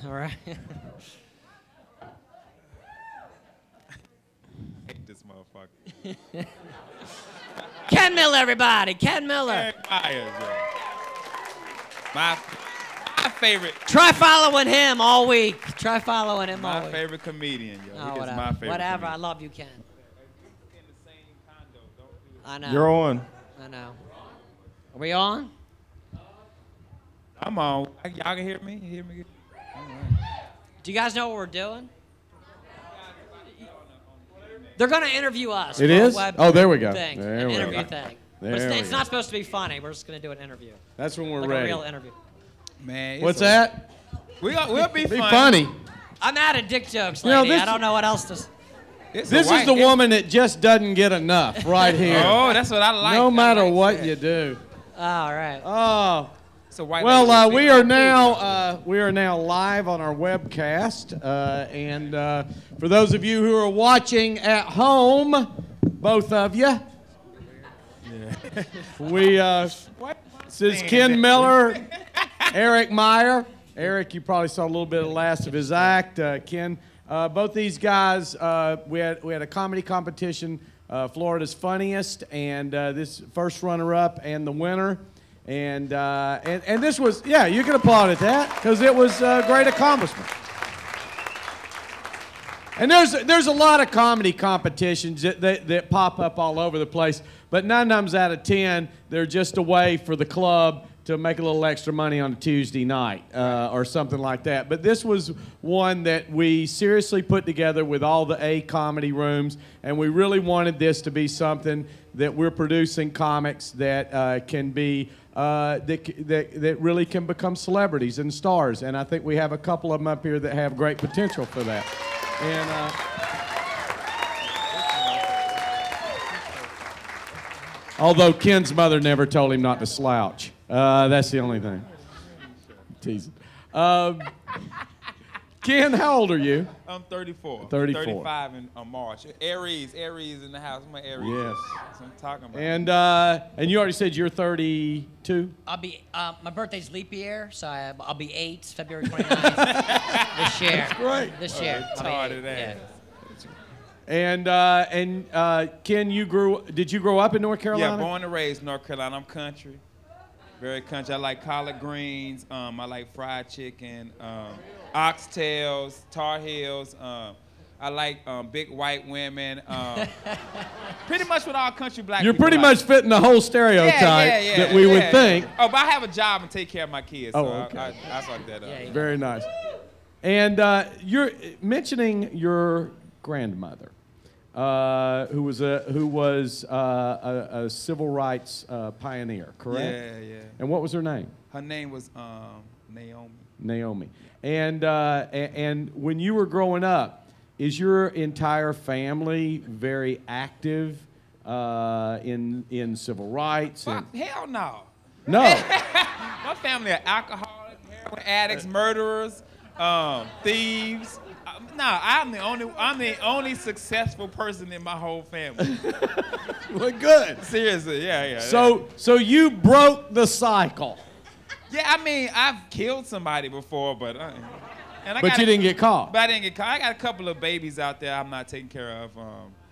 All right. Hate this motherfucker. Ken Miller, everybody. Ken Miller. Eric Myers, yo. My favorite. Try following him all week. Try following him all My week. favorite comedian, yo. Oh, He is whatever. my favorite Whatever. comedian. I love you, Ken. I know. You're on. I know. Are we on? I'm on. Y'all can hear me? You hear me? All right. Do you guys know what we're doing? They're going to interview us. It for a is? web Oh, there we go. Thing, There an we interview go. thing. There But we it's go. not supposed to be funny. We're just going to do an interview. That's when we're like ready. a real interview. Man, What's that? We'll be Be funny. funny. I'm out of dick jokes, You know, lady. this- I don't know what else to... This is the woman that just doesn't get enough right here. Oh, that's what I like. No matter I like what that. you do. All right. Oh. It's a white Well, lady with we big are old now live on our webcast, and for those of you who are watching at home, both of you, we this is Ken Miller, Erik Meyer. Erik, you probably saw a little bit of the last of his act. Ken, both these guys, we had a comedy competition, Florida's Funniest, and this first runner-up and the winner. And this was, yeah, you can applaud at that because it was a great accomplishment. And there's a lot of comedy competitions that pop up all over the place, but 9 times out of 10, they're just a way for the club to make a little extra money on a Tuesday night or something like that. But this was one that we seriously put together with all the A comedy rooms, and we really wanted this to be something that we're producing comics that can be that really can become celebrities and stars. And I think we have a couple of them up here that have great potential for that. And although Ken's mother never told him not to slouch. That's the only thing. Teasing. Ken, how old are you? I'm 34. 34. 35 in March. Aries in the house. I'm an Aries. Yes. That's what I'm talking about. And you already said you're 32? I'll be, my birthday's leap year, so I'll be 8, February 29th this year. That's great. This year. I'll be 8, yeah. And Ken, did you grow up in North Carolina? Yeah, born and raised in North Carolina. I'm country. Very country. I like collard greens. I like fried chicken, oxtails, Tar Heels. I like big white women. Pretty much what all country black You're people pretty like. much fitting the whole stereotype that we would think. Oh, but I have a job and take care of my kids. Oh, so okay. I fuck that up. Yeah, Very nice. And you're mentioning your grandmother, who was a civil rights pioneer, correct? Yeah, yeah. And what was her name? Her name was Naomi. Naomi. And when you were growing up, is your entire family very active in civil rights? Fuck, hell no. No. My family are alcoholics, heroin addicts, murderers, thieves. I'm the only successful person in my whole family. Well, good. Seriously, yeah. So you broke the cycle. Yeah, I mean, I've killed somebody before, but But you didn't get caught. But I didn't get caught. I got a couple of babies out there I'm not taking care of.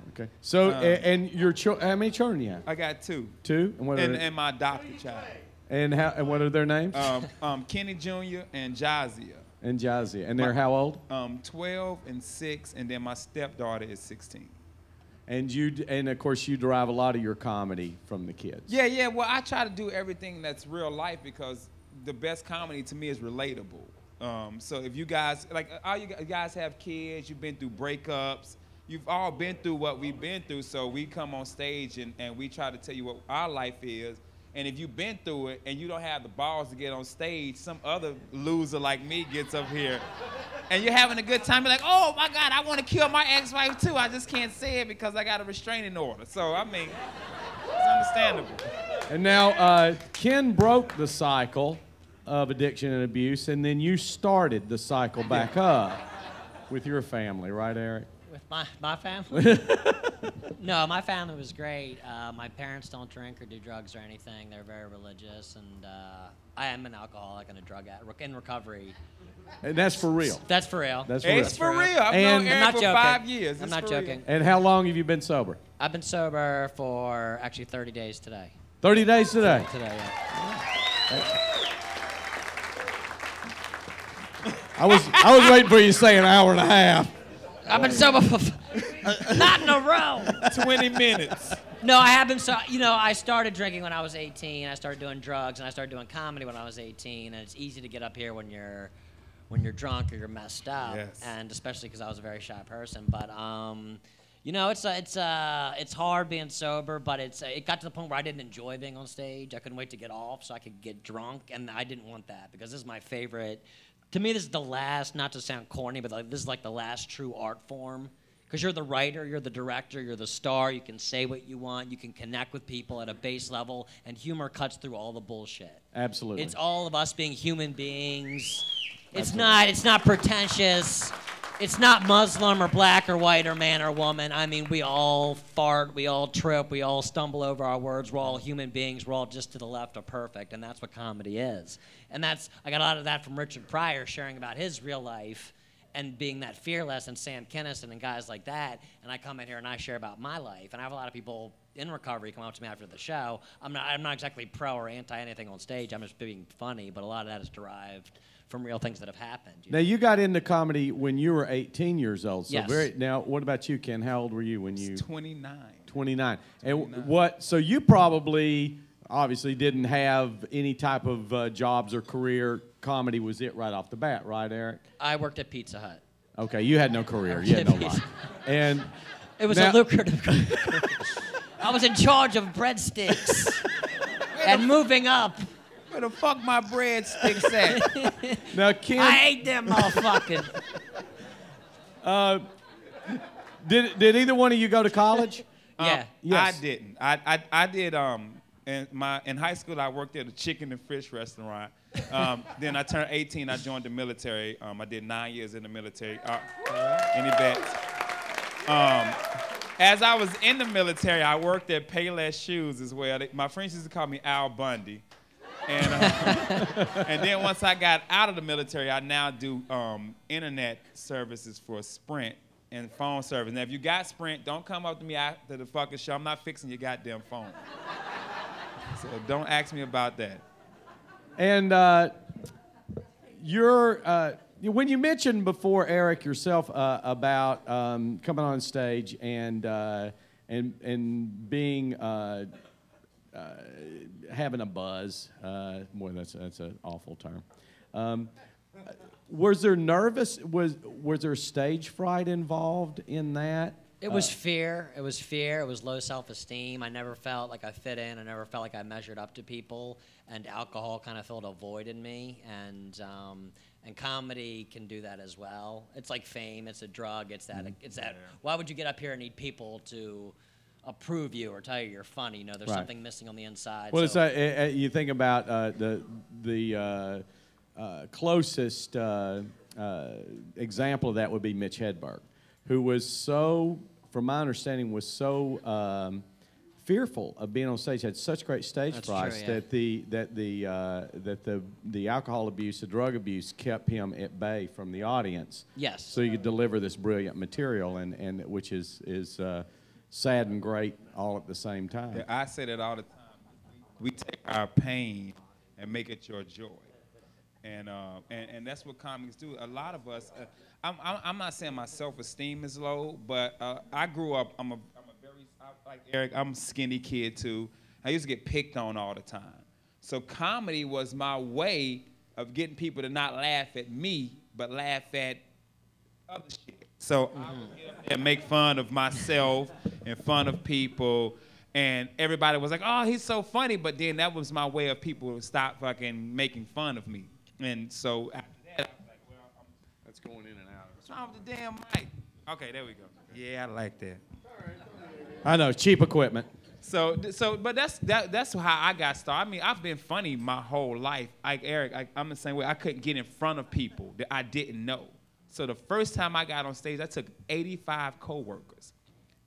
Okay. So and your how many children do you have? I got 2. 2. And what are And my adopted child. and what are their names? Kenny Jr. and Jazia. And Jazzy. And they're how old? 12 and 6, and then my stepdaughter is 16. And of course you derive a lot of your comedy from the kids. Yeah. Well, I try to do everything that's real life because the best comedy to me is relatable. So if you guys, like all you guys have kids, you've been through breakups, you've all been through what we've been through, so we come on stage and we try to tell you what our life is. And if you've been through it and you don't have the balls to get on stage, some other loser like me gets up here and you're having a good time. You're like, oh my God, I want to kill my ex-wife too. I just can't say it because I got a restraining order. So, I mean, it's understandable. And now Ken broke the cycle of addiction and abuse, and then you started the cycle back up with your family, right, Erik? With my family? No, my family was great. My parents don't drink or do drugs or anything. They're very religious, and I am an alcoholic and a drug addict in recovery. And that's for real. That's for real. That's for real. It's for real. I've And- known I'm Erik not for joking. 5 years. I'm It's not for real. joking. And how long have you been sober? I've been sober for actually 30 days today. 30 days today. Today, yeah. I was waiting for you to say an hour and a half. I've been sober for not in a row. 20 minutes. No, I have been so. You know, I started drinking when I was 18. I started doing drugs, and I started doing comedy when I was 18. And it's easy to get up here when you're drunk or you're messed up, Yes. and especially because I was a very shy person. But you know, it's hard being sober, but it got to the point where I didn't enjoy being on stage. I couldn't wait to get off so I could get drunk, and I didn't want that because this is my favorite. To me, this is the last, not to sound corny, but this is like the last true art form. Because you're the writer, you're the director, you're the star, you can say what you want, you can connect with people at a base level, and humor cuts through all the bullshit. Absolutely. It's all of us being human beings. It's not pretentious. It's not Muslim or black or white or man or woman. I mean, we all fart, we all trip, we all stumble over our words. We're all human beings. We're all just to the left of perfect, and that's what comedy is. And I got a lot of that from Richard Pryor sharing about his real life and being that fearless, and Sam Kinison and guys like that. And I come in here and I share about my life. And I have a lot of people in recovery come up to me after the show. I'm not exactly pro or anti anything on stage. I'm just being funny, but a lot of that is derived from real things that have happened. Now, you got into comedy when you were 18 years old. So Yes. Now, what about you, Ken? How old were you when you... 29. 29. And 29. so you probably, obviously, didn't have any type of jobs or career. Comedy was it right off the bat, right, Erik? I worked at Pizza Hut. Okay, you had no career. You had no life. And It was now- a lucrative career. I was in charge of breadsticks and moving up. Where the fuck my breadsticks at? Now, Ken, I ate them motherfuckers. did either one of you go to college? Yeah. Yes. I didn't. I did. In high school, I worked at a chicken and fish restaurant. Then I turned 18. I joined the military. I did 9 years in the military. Any bets? As I was in the military, I worked at Payless Shoes as well. My friends used to call me Al Bundy. And then once I got out of the military, I now do internet services for Sprint and phone service. Now, if you got Sprint, don't come up to me after the fucking show. I'm not fixing your goddamn phone. So don't ask me about that. And when you mentioned before, Erik, yourself about coming on stage and being having a buzz, boy, that's an awful term. Was there was there stage fright involved in that? It was fear. It was fear. It was low self-esteem. I never felt like I fit in. I never felt like I measured up to people. And alcohol kind of filled a void in me. And comedy can do that as well. It's like fame. It's a drug. It's that. It's that. Why would you get up here and need people to approve you or tell you you're funny? You know, there's Right. something missing on the inside. Well, so. it's you think about the closest example of that would be Mitch Hedberg, who was so, from my understanding, was so fearful of being on stage, had such great stage That's fright true, yeah. that the alcohol abuse, the drug abuse, kept him at bay from the audience. Yes. So you could deliver this brilliant material, and which is sad and great all at the same time. Yeah, I say that all the time. We take our pain and make it your joy. And that's what comics do. A lot of us, I'm not saying my self-esteem is low, but I grew up, I'm a very, like Erik, I'm a skinny kid too. I used to get picked on all the time. So comedy was my way of getting people to not laugh at me, but laugh at other shit. So I would get up there and make fun of myself and fun of people. And everybody was like, oh, he's so funny. But then that was my way of people to stop fucking making fun of me. And so after that, I was like, well, That's going in and out. what's wrong with the damn mic? Okay, there we go. Yeah, I like that. I know, cheap equipment. But that's how I got started. I mean, I've been funny my whole life. Like Erik, I'm the same way. I couldn't get in front of people that I didn't know. So the first time I got on stage, I took 85 coworkers.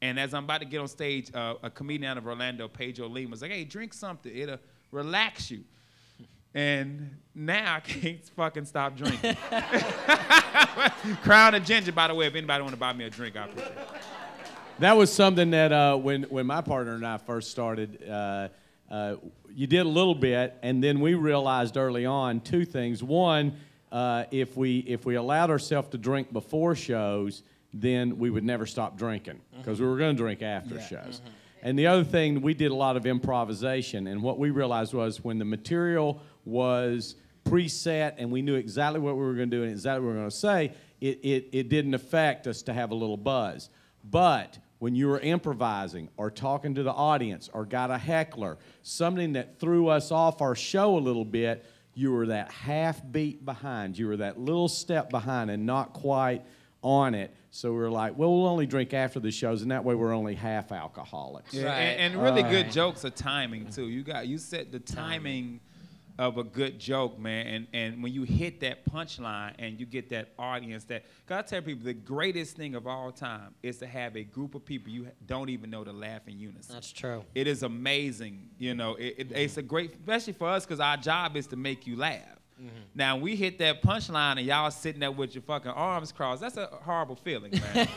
And as I'm about to get on stage, a comedian out of Orlando, Pedro Lima, was like, hey, drink something. It'll relax you. And now I can't fucking stop drinking. Crown of Ginger, by the way, if anybody want to buy me a drink, I appreciate it. That was something that when my partner and I first started, you did a little bit, and then we realized early on two things. One, if we allowed ourselves to drink before shows, then we would never stop drinking because we were going to drink after shows. And the other thing, we did a lot of improvisation, and what we realized was when the material was preset and we knew exactly what we were going to do and exactly what we were going to say, it didn't affect us to have a little buzz. But when you were improvising or talking to the audience or got a heckler, something that threw us off our show a little bit, you were that half beat behind. You were that little step behind and not quite on it. So we were like, well, we'll only drink after the shows, and that way we're only half alcoholics. Yeah, and really good jokes are timing, too. You set the timing of a good joke, man, and when you hit that punchline and you get that audience that, because I tell people the greatest thing of all time is to have a group of people you don't even know to laugh in unison. That's true. It is amazing, you know. It's a great, especially for us, because our job is to make you laugh. Now, we hit that punchline and y'all sitting there with your fucking arms crossed. That's a horrible feeling, man.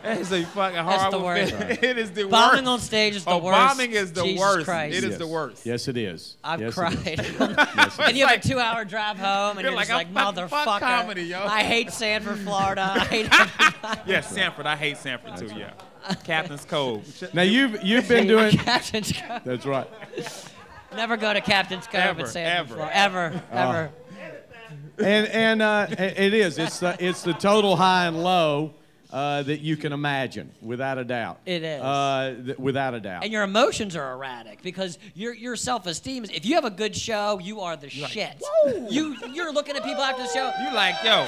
It's a fucking horrible feeling. Right. It is the worst. Bombing on stage is the worst. Bombing is the Jesus worst. Christ. It is the worst. Yes, it is. I've cried. And you have a 2-hour drive home, and you're just like, motherfucker. Fuck comedy, yo. I hate Sanford, Florida. I hate everybody. Yes, Sanford. I hate Sanford, too, yeah. Captain's Cove. Now, you've been doing... Captain's Cove. That's right. Never go to Captain's Cove in Sanford, Florida. Ever. And it is. It's the total high and low that you can imagine, without a doubt. It is. Without a doubt. And your emotions are erratic because your self-esteem is. If you have a good show, you are the shit. Whoa. You're looking at people after the show. You like, yo.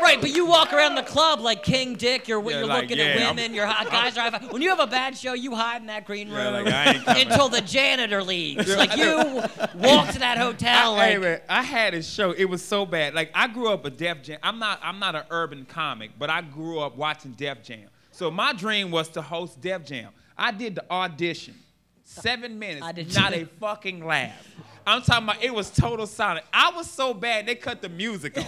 Right, but you walk around the club like King Dick. You're like, looking at women. Your hot guys are high. When you have a bad show, you hide in that green room until the janitor leaves. Like you walk to that hotel. Hey, man, I had a show. It was so bad. Like I grew up a Def Jam. I'm not an urban comic, but I grew up watching Def Jam. So my dream was to host Def Jam. I did the audition. 7 minutes, not a fucking laugh. I'm talking about it was total silence. I was so bad they cut the music on.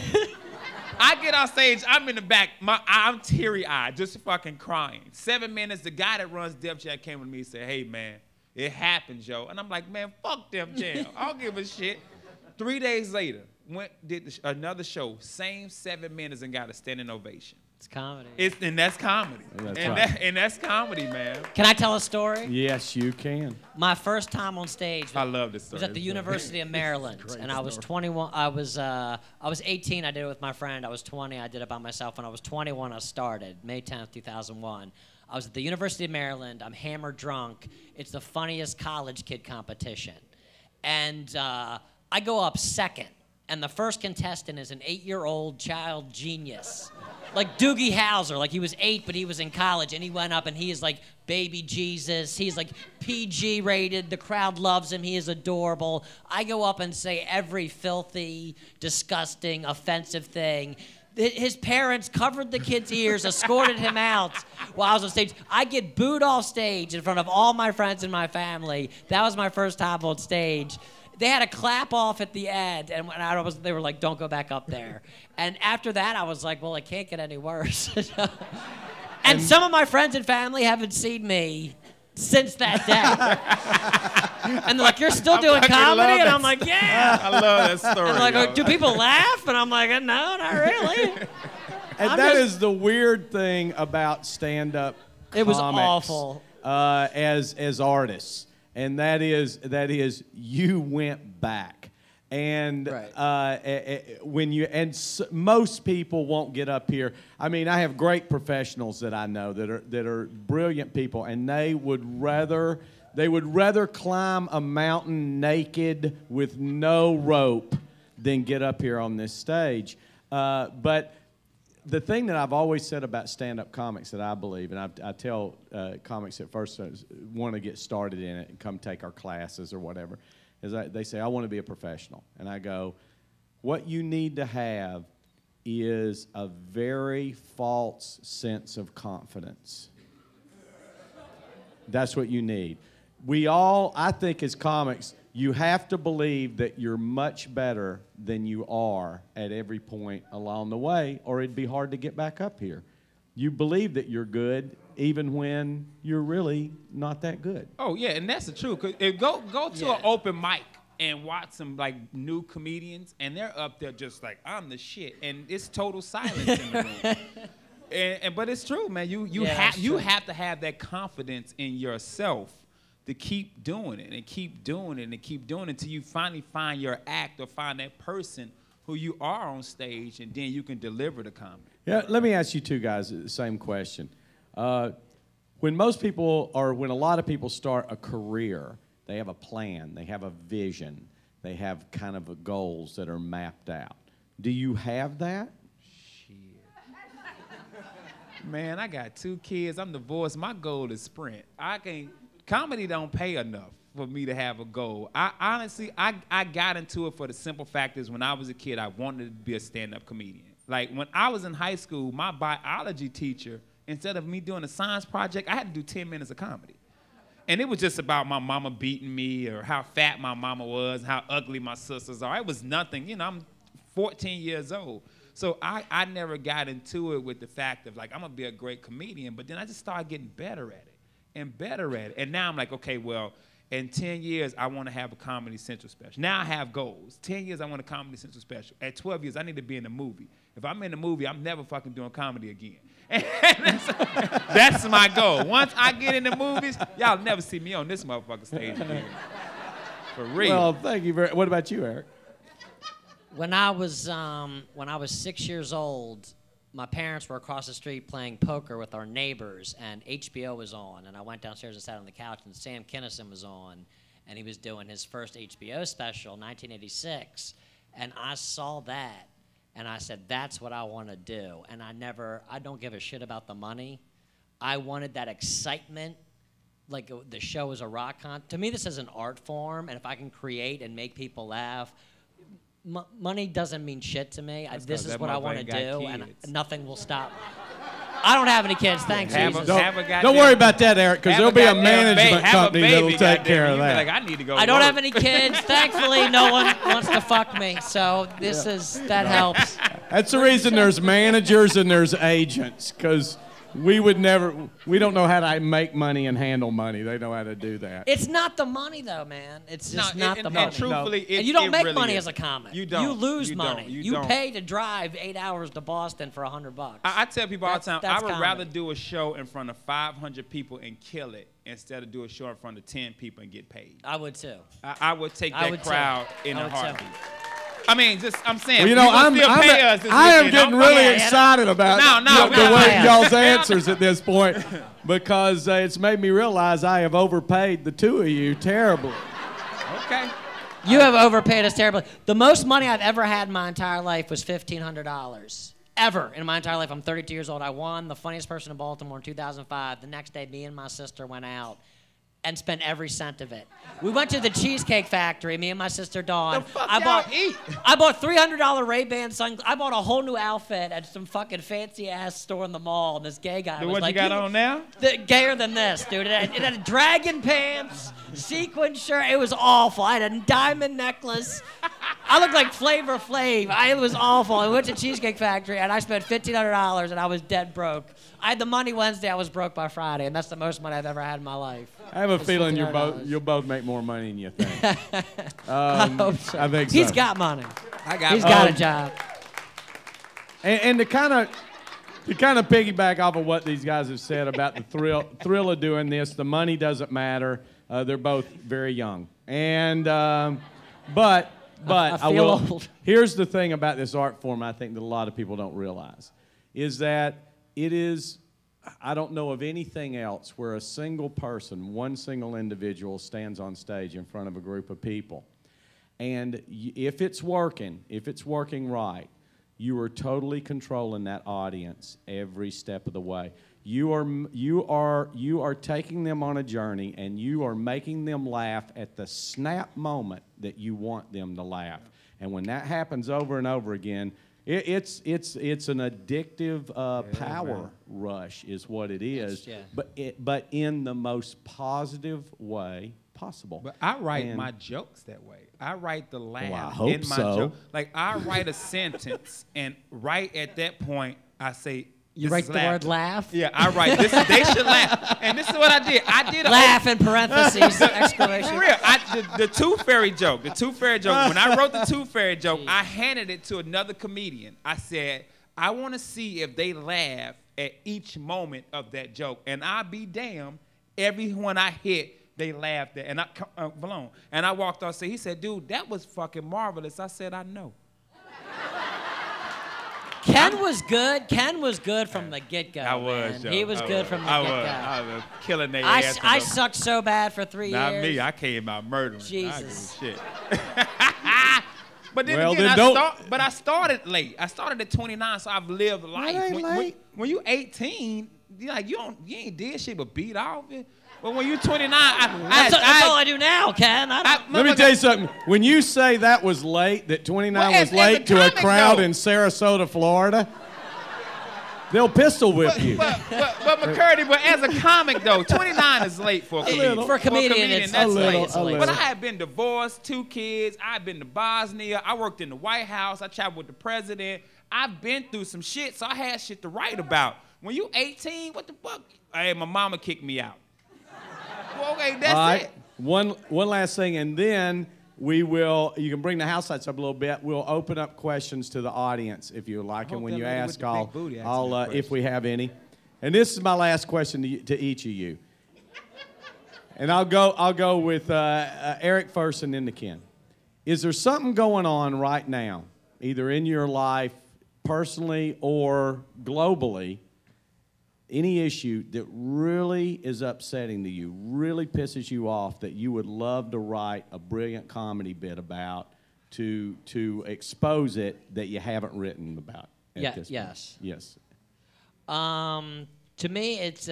I get on stage, I'm in the back, I'm teary-eyed, just fucking crying. 7 minutes, the guy that runs Def Jam came with me and said, hey, man, it happens, yo. And I'm like, man, fuck Def Jam. I don't give a shit. 3 days later, did another show, same 7 minutes, and got a standing ovation. It's comedy. And that's comedy. And that's comedy, man. Can I tell a story? Yes, you can. My first time on stage. I love this story. Was at the University of Maryland, and I was 21. I was 18. I did it with my friend. I was 20. I did it by myself. When I was 21, I started May 10th, 2001. I was at the University of Maryland. I'm hammered drunk. It's the funniest college kid competition, and I go up second. And the first contestant is an 8-year-old child genius. Like Doogie Howser, like he was 8, but he was in college, and he went up and he is like baby Jesus. He's like PG rated. The crowd loves him. He is adorable. I go up and say every filthy, disgusting, offensive thing. His parents covered the kid's ears, escorted him out while I was on stage. I get booed off stage in front of all my friends and my family. That was my first time on stage. They had a clap off at the end, and when they were like, don't go back up there. And after that, I was like, well, it can't get any worse. And some of my friends and family haven't seen me since that day. And they're like, you're still doing comedy? And I'm like, yeah. I love that story. And they're like, do people laugh? And I'm like, no, not really. And that is the weird thing about stand-up comics. It was awful. As artists. And that is you went back, and most people won't get up here. I mean, I have great professionals that I know that are brilliant people, and they would rather climb a mountain naked with no rope than get up here on this stage. But the thing that I've always said about stand-up comics that I believe, and I tell comics at first want to get started in it and come take our classes or whatever, is they say, I want to be a professional. And I go, what you need to have is a very false sense of confidence. That's what you need. We all, I think as comics, You have to believe that you're much better than you are at every point along the way, or it'd be hard to get back up here. You believe that you're good even when you're really not that good. Oh, yeah, and that's the truth. Go to an open mic and watch some, like, new comedians, and they're up there just like, I'm the shit, and it's total silence in the room. But it's true, man. You have to have that confidence in yourself to keep doing it and keep doing it and keep doing it until you finally find your act or find that person who you are on stage, and then you can deliver the comedy. Yeah, let me ask you two guys the same question. When a lot of people start a career, they have a plan, they have a vision, they have kind of goals that are mapped out. Do you have that? Shit. Man, I got 2 kids. I'm divorced. My goal is sprint. Comedy don't pay enough for me to have a goal. I got into it for the simple fact is when I was a kid, I wanted to be a stand-up comedian. Like, when I was in high school, my biology teacher, instead of me doing a science project, I had to do 10 minutes of comedy. And it was just about my mama beating me or how fat my mama was, how ugly my sisters are. It was nothing. You know, I'm 14 years old. So I never got into it with the fact of, like, I'm going to be a great comedian. But then I just started getting better at it and better at it. And now I'm like, okay, well, in 10 years, I want to have a Comedy Central special. Now I have goals. 10 years, I want a Comedy Central special. At 12 years, I need to be in a movie. If I'm in a movie, I'm never fucking doing comedy again. And that's my goal. Once I get in the movies, y'all never see me on this motherfucking stage again. For real. Well, thank you very. What about you, Eric? When I was 6 years old, my parents were across the street playing poker with our neighbors, and HBO was on, and I went downstairs and sat on the couch, and Sam Kinison was on, and he was doing his first HBO special, 1986, and I saw that, and I said, that's what I want to do, and I don't give a shit about the money. I wanted that excitement, like the show is a rock con. To me, this is an art form, and if I can create and make people laugh, money doesn't mean shit to me. This is what I want to do, and nothing will stop. I don't have any kids, thanks, Jesus. Don't worry about that, Eric, because there'll be a management company that'll take care of that. Like, I need to go. I don't have any kids. Thankfully, no one wants to fuck me, so that helps. That's the reason there's managers and there's agents, because we don't know how to make money and handle money. They know how to do that. It's not the money, though, man. It's just not the money. And truthfully, and you don't make really money is. as a comic. You don't. You lose you money. Don't. You pay to drive 8 hours to Boston for $100. I tell people all the time, I would rather comedy. do a show in front of 500 people and kill it instead of do a show in front of 10 people and get paid. I would, too. I would take that crowd in a heartbeat. I mean, I'm saying, well, you know, I am getting really excited about the way y'all's answers at this point, because it's made me realize I have overpaid the two of you terribly. Okay. You have overpaid us terribly. The most money I've ever had in my entire life was $1,500. Ever in my entire life. I'm 32 years old. I won the funniest person in Baltimore in 2005. The next day, me and my sister went out and spent every cent of it. We went to the Cheesecake Factory, me and my sister Dawn. I bought $300 Ray-Ban sunglasses. I bought a whole new outfit at some fucking fancy-ass store in the mall, and this gay guy was what like... What you got on now? Gayer than this, dude. It had dragon pants, sequin shirt. It was awful. I had a diamond necklace. I looked like Flavor Flav. It was awful. I went to Cheesecake Factory, and I spent $1,500, and I was dead broke. I had the money Wednesday. I was broke by Friday, and that's the most money I've ever had in my life. I have a feeling you'll both make more money than you think. I hope so. I think so. He's got money. He's got a job. And to kind of piggyback off of what these guys have said about the thrill of doing this, the money doesn't matter. They're both very young, and but I feel old. Here's the thing about this art form I think that a lot of people don't realize is that it is. I don't know of anything else where a single person, one single individual, stands on stage in front of a group of people. And if it's working right, you are totally controlling that audience every step of the way. You are taking them on a journey, and you are making them laugh at the snap moment that you want them to laugh. And when that happens over and over again, it's an addictive power rush is what it is, but in the most positive way possible. But I write And- my jokes that way. I write the laugh I hope in my so. joke. Like, I write a sentence, and right at that point, I say, You this write is the word laugh? Yeah, I write this. They should laugh. And this is what I did. I did a Laugh in parentheses, exclamation. For real, the Tooth Fairy joke. The Tooth Fairy joke. When I wrote the Tooth Fairy joke, I handed it to another comedian. I said, I want to see if they laugh at each moment of that joke. And I'll be damned, everyone I hit, they laughed at. And I walked off. He said, dude, that was fucking marvelous. I said, I know. Ken was good. Ken was good from the get-go. I was, man. Joe. He was I good was. from the I get-go. was killing their ass. I sucked so bad for 3 years. Not me. I came out murdering. Jesus. I give a shit. But then Well, again, then I started late. I started at 29, so I've lived life. ain't late. When you 18, you ain't did shit but beat off it. But when you 29, That's all I do now, Ken. Let me tell you something. When you say that was late, that 29 Well, was as a late to a comic, crowd though. in Sarasota, Florida, they'll pistol whip you. But McCurdy, but as a comic though, 29 is late for a comedian. For a comedian, it's that's late. late. It's late. But I have been divorced, 2 kids. I've been to Bosnia. I worked in the White House. I traveled with the president. I've been through some shit, so I had shit to write about. When you 18, what the fuck? Hey, my mama kicked me out. Well, okay, that's All right. it. One last thing, and then we will. You can bring the house lights up a little bit. We'll open up questions to the audience if you like, and hope when that you lady with ask, the big booty asks me a if question. we have any. And this is my last question to each of you. And I'll go with Erik first, and then to Ken. Is there something going on right now, either in your life, personally or globally? Any issue that really is upsetting to you, really pisses you off, that you would love to write a brilliant comedy bit about to expose it that you haven't written about at this point? Yes. Yes. To me, it's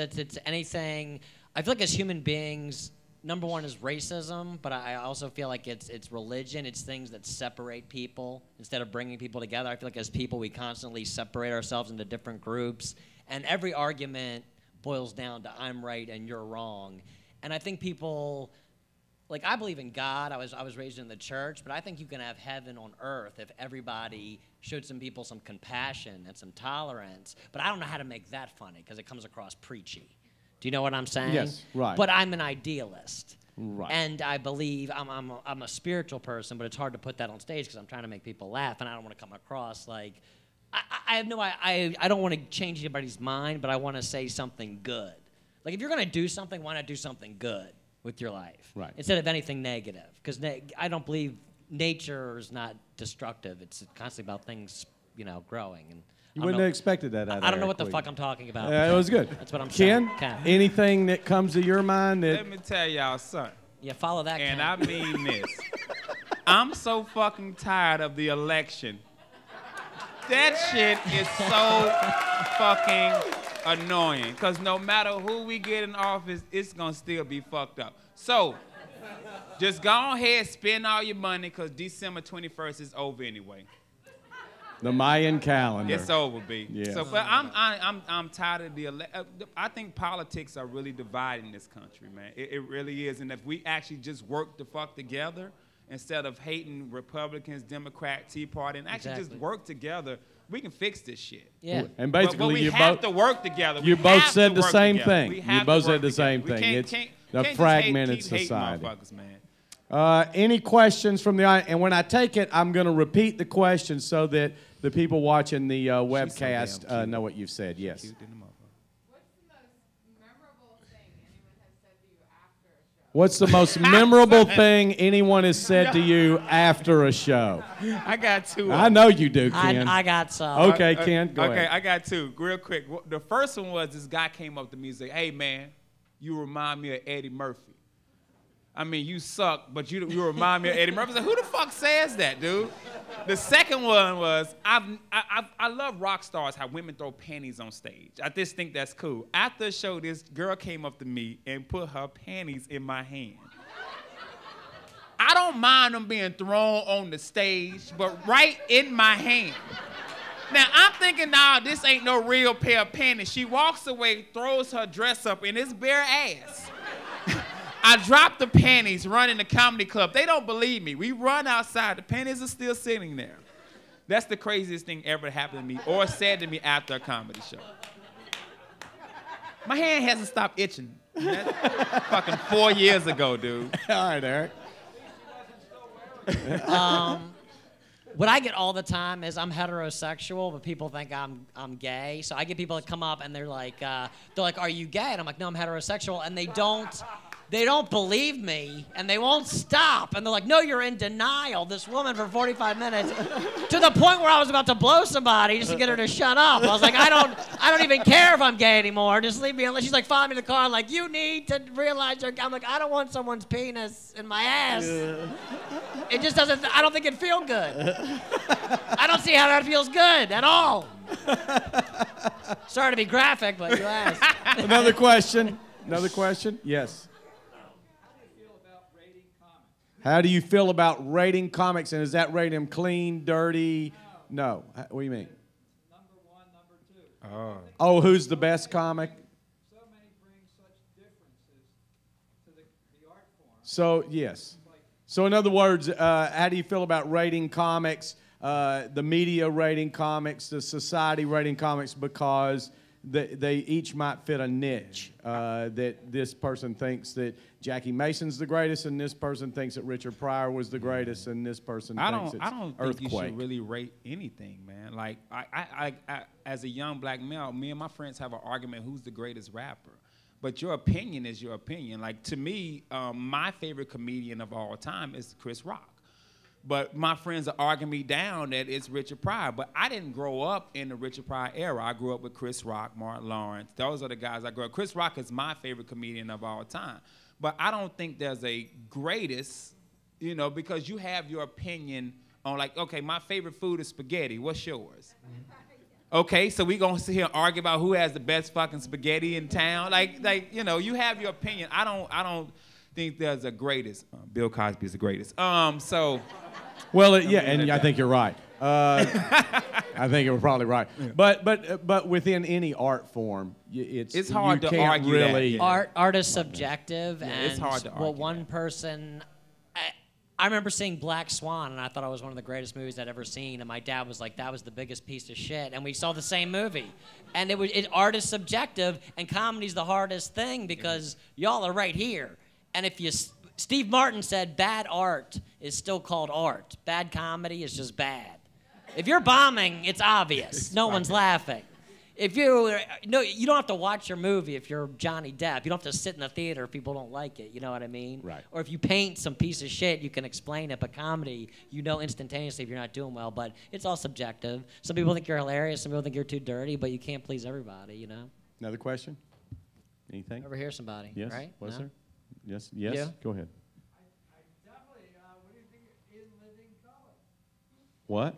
anything. I feel like as human beings, number one is racism, but I also feel like it's religion. It's things that separate people instead of bringing people together. I feel like as people, we constantly separate ourselves into different groups, and every argument boils down to I'm right and you're wrong. And I think people, like, I believe in God. I was raised in the church, but I think you can have heaven on earth if everybody showed some people some compassion and some tolerance. But I don't know how to make that funny because it comes across preachy. Do you know what I'm saying? Yes, right. But I'm an idealist. Right. And I believe I'm a spiritual person, but it's hard to put that on stage because I'm trying to make people laugh, and I don't want to come across like I don't want to change anybody's mind, but I want to say something good. Like, if you're going to do something, why not do something good with your life? Right. Instead of anything negative. Because I don't believe nature is not destructive. It's constantly about things, growing. And You wouldn't have expected that out of I don't know Erik, what the would fuck you? I'm talking about. It was good. That's what I'm Ken, saying. Ken. anything that comes to your mind that... Let me tell y'all something. Yeah, follow that, And Ken. I mean this. I'm so fucking tired of the election. That shit is so fucking annoying. Because no matter who we get in office, it's going to still be fucked up. So, just go ahead, spend all your money, because December 21st is over anyway. The Mayan calendar. It's over, B. Yes. So, but I'm tired of the election. I think politics are really dividing this country, man. It really is. And if we actually just work the fuck together, instead of hating Republicans, Democrat, Tea Party, and actually just work together, we can fix this shit. Yeah. And But basically, we you have both to work together. you We both have said to the work same together. thing. We You have both to said work the same together. We thing. can't- It's can't a just fragmented keep hating society. motherfuckers, man. Any questions from the audience? And when I take it, I'm going to repeat the question so that the people watching the webcast damn cute. know what you've said. Yes. Cute in the motherfucker. What's the most memorable thing anyone has said to you after a show? I got two. I know you do, Ken. I got some. Okay, Ken, go Okay, ahead. I got two. Real quick. The first one was this guy came up to me and said, "Hey, man, you remind me of Eddie Murphy. I mean, you suck, but you remind me of Eddie Murphy." I said, "Who the fuck says that, dude?" The second one was, I love rock stars, how women throw panties on stage. I just think that's cool. After the show, this girl came up to me and put her panties in my hand. I don't mind them being thrown on the stage, but right in my hand. Now, I'm thinking, nah, this ain't no real pair of panties. She walks away, throws her dress up, and it's bare ass. I dropped the panties running the comedy club. They don't believe me. We run outside. The panties are still sitting there. That's the craziest thing ever happened to me or said to me after a comedy show. My hand hasn't stopped itching. That's fucking 4 years ago, dude. All right, Eric. What I get all the time is I'm heterosexual, but people think I'm gay. So I get people that come up and they're like, "Are you gay?" And I'm like, "No, I'm heterosexual," and they don't believe me, and they won't stop. And they're like, "No, you're in denial." This woman for 45 minutes, to the point where I was about to blow somebody just to get her to shut up. I was like, I don't even care if I'm gay anymore. Just leave me alone. She's like, following me in the car, like, "You need to realize you're gay." I'm like, I don't want someone's penis in my ass. It just doesn't. I don't think it'd feel good. I don't see how that feels good at all. Sorry to be graphic, but you asked. Another question. Another question. Yes. How do you feel about rating comics, and is that rating them clean, dirty? No. What do you mean? Number one, number two. Oh, who's the best comic? So many bring such differences to the art form. So, yes. So, in other words, how do you feel about rating comics, the media rating comics, the society rating comics, because they each might fit a niche, that this person thinks that Jackie Mason's the greatest, and this person thinks that Richard Pryor was the greatest, and this person thinks it's I don't think Earthquake. you should really rate anything, man. Like, I as a young black male, me and my friends have an argument who's the greatest rapper. But your opinion is your opinion. Like, to me, my favorite comedian of all time is Chris Rock. But my friends are arguing me down that it's Richard Pryor. But I didn't grow up in the Richard Pryor era. I grew up with Chris Rock, Martin Lawrence. Those are the guys I grew up with. Chris Rock is my favorite comedian of all time. But I don't think there's a greatest, you know, because you have your opinion on, like, okay, my favorite food is spaghetti. What's yours? Okay, so we gonna sit here and argue about who has the best fucking spaghetti in town. Like you know, you have your opinion. I don't think there's a greatest. Bill Cosby is the greatest. So. Well, yeah, and I think you're right. I think you're probably right. But within any art form, it's hard you to can't argue really. that. Art is subjective, and it's hard to argue well, one person. I remember seeing Black Swan, and I thought it was one of the greatest movies I'd ever seen. And my dad was like, "That was the biggest piece of shit." And we saw the same movie. And art is subjective, and comedy's the hardest thing because y'all are right here. And if you, Steve Martin said, bad art is still called art. Bad comedy is just bad. If you're bombing, it's obvious. No one's laughing. If you don't have to watch your movie if you're Johnny Depp. You don't have to sit in the theater if people don't like it. You know what I mean? Right. Or if you paint some piece of shit, you can explain it. But comedy, you know instantaneously if you're not doing well. But it's all subjective. Some people think you're hilarious. Some people think you're too dirty. But you can't please everybody, you know? Another question? Anything? Ever hear somebody, Yes. right? Was No? there? Yes. Yes. Yeah. Go ahead. I definitely, what do you think in living color? What?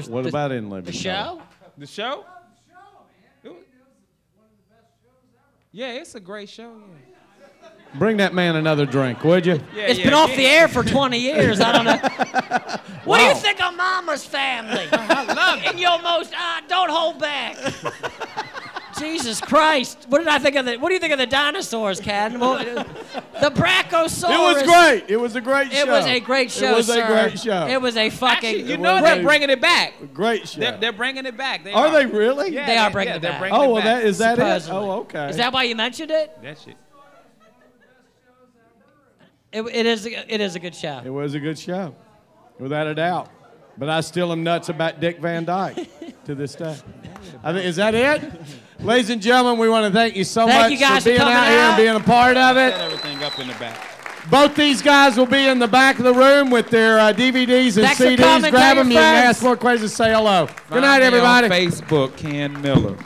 What about In Living The Color? show? The show? The show, man. I mean, it was one of the best shows ever. Yeah, it's a great show. Yeah. Bring that man another drink, would you? Yeah, It's been off the air for 20 years. I don't know. What do you think of Mama's Family? I love it. In your most, don't hold back. Jesus Christ! What do you think of the dinosaurs, Ken? Well, the Brachiosaurus. It was great. It was a great show. It was a great show, It was sir. a great show. It was a fucking. Actually, you know they're bringing it back. Great show. They're bringing it back. Are they really? Yeah, They are bringing it they're back. bringing Oh, it well, back. is that it? Supposedly. Oh, okay. Is that why you mentioned it? That shit. It is a good show. It was a good show, without a doubt. But I still am nuts about Dick Van Dyke to this day. Is that it? Ladies and gentlemen, we want to thank you so Thank much you guys for being for coming out here and out. being a part of it. Set everything up in the back. Both these guys will be in the back of the room with their DVDs and Thanks for CDs. coming. Grab Tell them. your You can friends. ask more questions. Say hello. Good Find night, me everybody. on Facebook, Ken Miller.